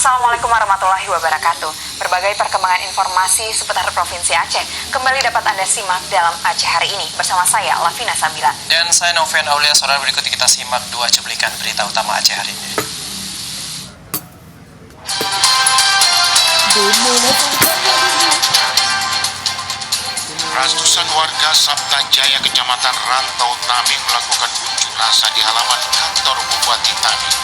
Assalamualaikum warahmatullahi wabarakatuh. Berbagai perkembangan informasi seputar Provinsi Aceh kembali dapat Anda simak dalam Aceh Hari Ini bersama saya, Lavina Sabila. Dan saya Noven Aulia. Saudara, berikut kita simak dua cuplikan berita utama Aceh Hari Ini. Ratusan warga Sabta Jaya, Kecamatan Rantau, Taming melakukan unjuk rasa di halaman kantor Bupati Taming.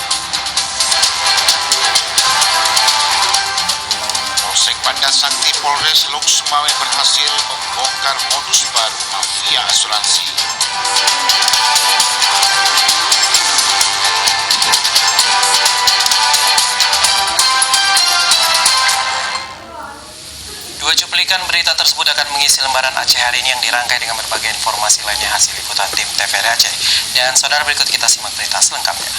Polsek Banda Sakti Polres Lok Sumawe berhasil membongkar modus baru mafia asuransi. Dua cuplikan berita tersebut akan mengisi lembaran Aceh Hari Ini yang dirangkai dengan berbagai informasi lainnya hasil liputan tim TVRI Aceh. Dan saudara, berikut kita simak berita selengkapnya.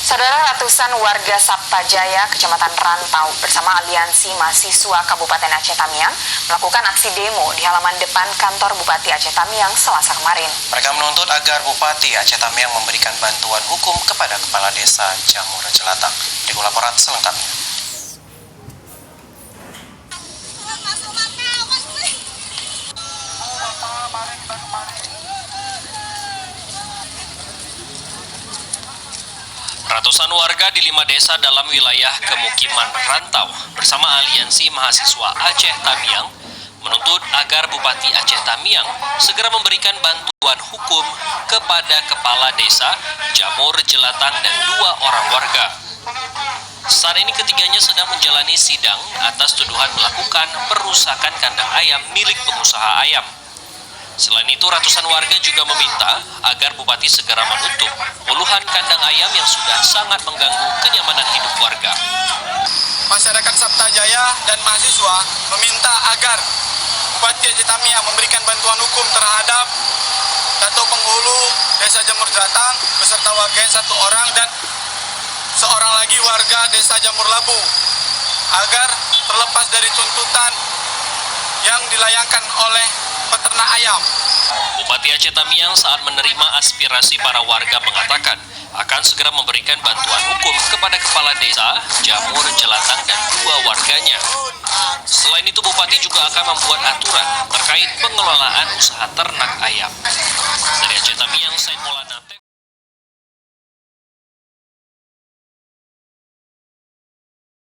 Saudara, ratusan warga Sabta Jaya, Kecamatan Rantau bersama Aliansi Mahasiswa Kabupaten Aceh Tamiang melakukan aksi demo di halaman depan kantor Bupati Aceh Tamiang Selasa kemarin. Mereka menuntut agar Bupati Aceh Tamiang memberikan bantuan hukum kepada Kepala Desa Jamur Jelatang. Berikut laporan selengkapnya. Ratusan warga di 5 desa dalam wilayah Kemukiman Rantau bersama Aliansi Mahasiswa Aceh Tamiang menuntut agar Bupati Aceh Tamiang segera memberikan bantuan hukum kepada Kepala Desa Jamur Jelatang dan 2 orang warga. Saat ini ketiganya sedang menjalani sidang atas tuduhan melakukan perusakan kandang ayam milik pengusaha ayam. Selain itu, ratusan warga juga meminta agar Bupati segera menutup puluhan kandang ayam yang sudah sangat mengganggu kenyamanan hidup warga. Masyarakat Sabta Jaya dan mahasiswa meminta agar Bupati Aceh Tamiang memberikan bantuan hukum terhadap Datuk Penghulu Desa Jamur Jelatang beserta warganya 1 orang dan seorang lagi warga Desa Jamur Labu agar terlepas dari tuntutan yang dilayangkan oleh peternak ayam. Bupati Aceh Tamiang saat menerima aspirasi para warga mengatakan akan segera memberikan bantuan hukum kepada Kepala Desa Jamur Jelatang dan 2 warganya. Selain itu, Bupati juga akan membuat aturan terkait pengelolaan usaha ternak ayam. Dari Aceh Tamiang, saya Maulana.